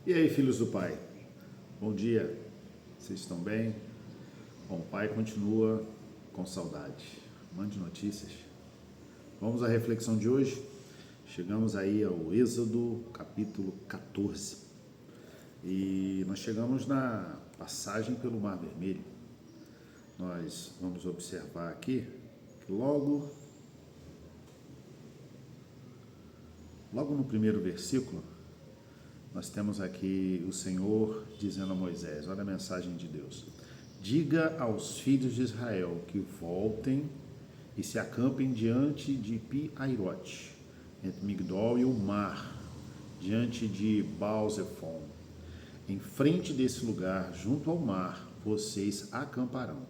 E aí, filhos do Pai? Bom dia, vocês estão bem? Bom, o Pai continua com saudade. Mande notícias. Vamos à reflexão de hoje. Chegamos aí ao Êxodo, capítulo 14. E nós chegamos na passagem pelo Mar Vermelho. Nós vamos observar aqui que logo no primeiro versículo, nós temos aqui o Senhor dizendo a Moisés, olha a mensagem de Deus: diga aos filhos de Israel que voltem e se acampem diante de Pi-Hairote, entre Migdol e o mar, diante de Baal-Zefon. Em frente desse lugar, junto ao mar, vocês acamparão.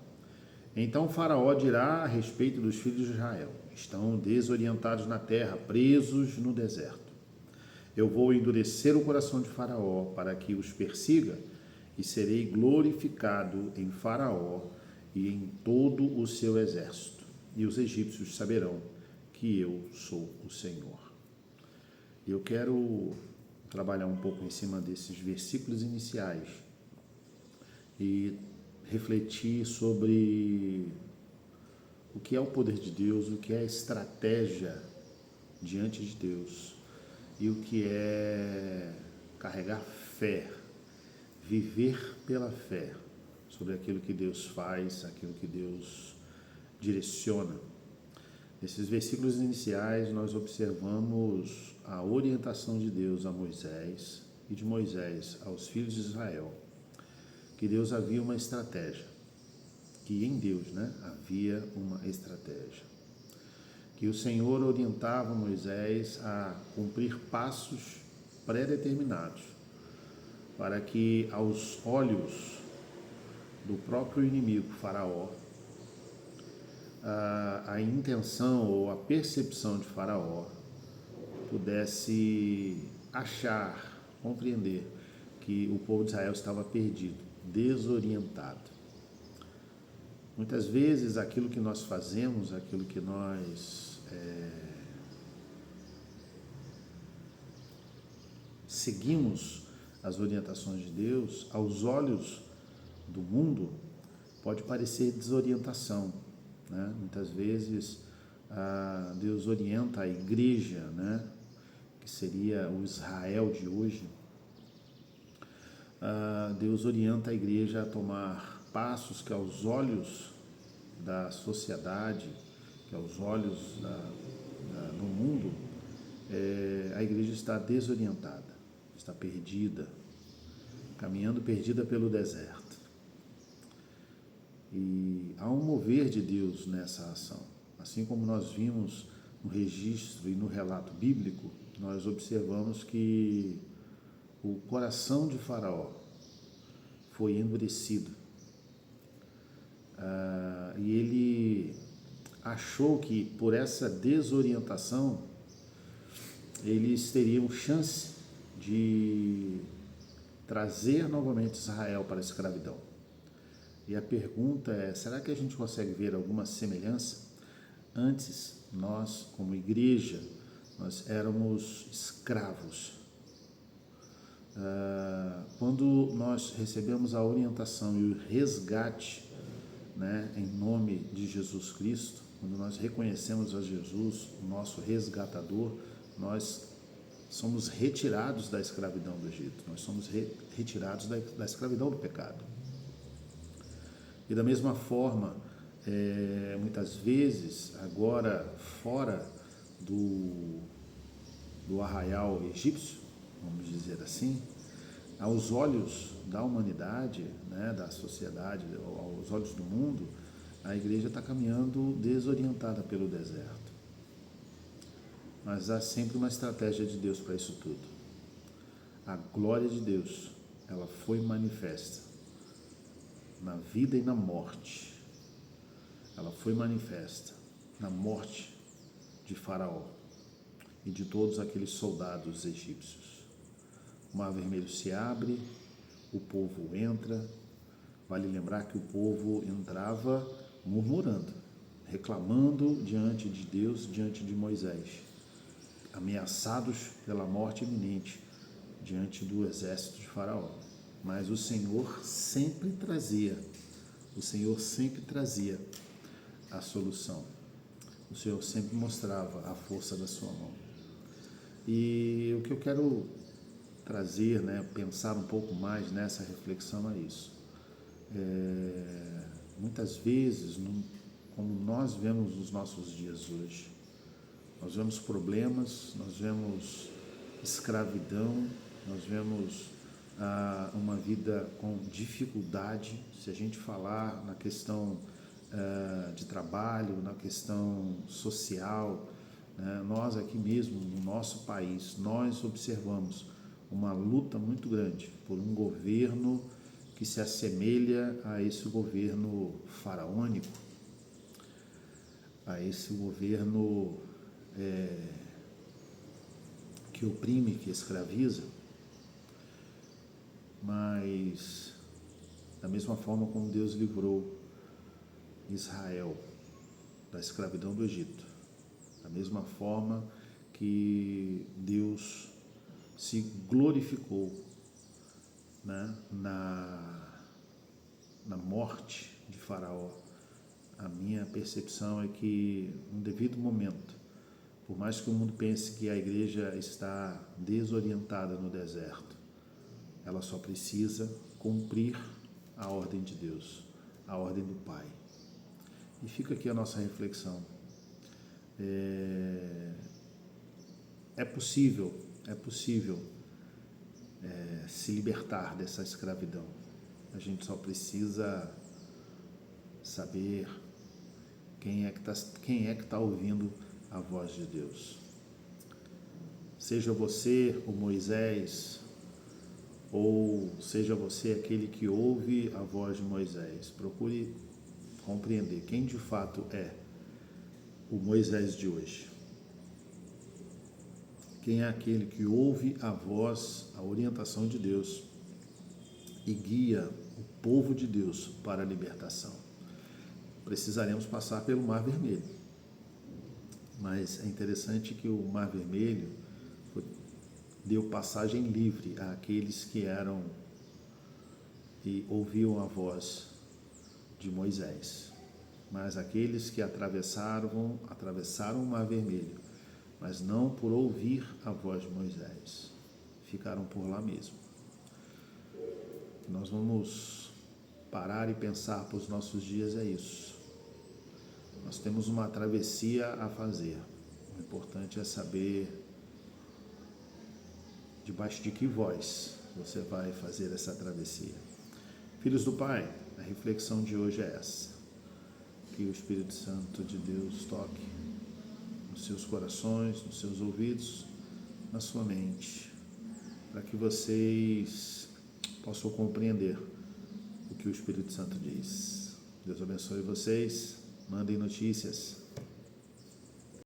Então Faraó dirá a respeito dos filhos de Israel: estão desorientados na terra, presos no deserto. Eu vou endurecer o coração de Faraó para que os persiga, e serei glorificado em Faraó e em todo o seu exército. E os egípcios saberão que eu sou o Senhor. Eu quero trabalhar um pouco em cima desses versículos iniciais e refletir sobre o que é o poder de Deus, o que é a estratégia diante de Deus e o que é carregar fé, viver pela fé sobre aquilo que Deus faz, aquilo que Deus direciona. Nesses versículos iniciais nós observamos a orientação de Deus a Moisés e de Moisés aos filhos de Israel, que Deus havia uma estratégia, que em Deus havia uma estratégia, que o Senhor orientava Moisés a cumprir passos pré-determinados, para que aos olhos do próprio inimigo, Faraó, a intenção ou a percepção de Faraó pudesse achar, compreender que o povo de Israel estava perdido, desorientado. Muitas vezes aquilo que nós fazemos, aquilo que nós seguimos as orientações de Deus, aos olhos do mundo, pode parecer desorientação. Muitas vezes Deus orienta a igreja, que seria o Israel de hoje. Deus orienta a igreja a tomar passos que aos olhos da sociedade, que aos olhos do mundo, a igreja está desorientada, está perdida, caminhando perdida pelo deserto. E há um mover de Deus nessa ação. Assim como nós vimos no registro e no relato bíblico, nós observamos que o coração de Faraó foi endurecido. E ele achou que por essa desorientação eles teriam chance de trazer novamente Israel para a escravidão. E a pergunta é, será que a gente consegue ver alguma semelhança? Antes, nós, como igreja, nós éramos escravos. Quando nós recebemos a orientação e o resgate, em nome de Jesus Cristo, quando nós reconhecemos a Jesus, o nosso resgatador, nós somos retirados da escravidão do Egito, nós somos retirados da escravidão do pecado. E da mesma forma, muitas vezes, agora fora do arraial egípcio, vamos dizer assim, aos olhos da humanidade, da sociedade, aos olhos do mundo, a igreja está caminhando desorientada pelo deserto. Mas há sempre uma estratégia de Deus para isso tudo. A glória de Deus, ela foi manifesta na vida e na morte. Ela foi manifesta na morte de Faraó e de todos aqueles soldados egípcios. O Mar Vermelho se abre, o povo entra. Vale lembrar que o povo entrava murmurando, reclamando diante de Deus, diante de Moisés, ameaçados pela morte iminente, diante do exército de Faraó. Mas o Senhor sempre trazia a solução. O Senhor sempre mostrava a força da sua mão. E o que eu quero trazer, pensar um pouco mais nessa reflexão é isso. Muitas vezes, como nós vemos os nossos dias hoje, nós vemos problemas, nós vemos escravidão, nós vemos uma vida com dificuldade. Se a gente falar na questão de trabalho, na questão social, nós aqui mesmo no nosso país, nós observamos uma luta muito grande por um governo que se assemelha a esse governo faraônico, a esse governo que oprime, que escraviza. Mas da mesma forma como Deus livrou Israel da escravidão do Egito, da mesma forma que Deus se glorificou na morte de Faraó, a minha percepção é que, num devido momento, por mais que o mundo pense que a igreja está desorientada no deserto, ela só precisa cumprir a ordem de Deus, a ordem do Pai. E fica aqui a nossa reflexão. É possível se libertar dessa escravidão. A gente só precisa saber quem é que está ouvindo a voz de Deus. Seja você o Moisés, ou seja você aquele que ouve a voz de Moisés. Procure compreender quem de fato é o Moisés de hoje. Quem é aquele que ouve a voz, a orientação de Deus e guia o povo de Deus para a libertação. Precisaremos passar pelo Mar Vermelho. Mas é interessante que o Mar Vermelho deu passagem livre àqueles que eram e ouviam a voz de Moisés. Mas aqueles que atravessaram o Mar Vermelho, mas não por ouvir a voz de Moisés, ficaram por lá mesmo. Nós vamos parar e pensar para os nossos dias é isso. Nós temos uma travessia a fazer. O importante é saber debaixo de que voz você vai fazer essa travessia. Filhos do Pai, a reflexão de hoje é essa. Que o Espírito Santo de Deus toque nos seus corações, nos seus ouvidos, na sua mente, para que vocês possam compreender o que o Espírito Santo diz. Deus abençoe vocês, mandem notícias.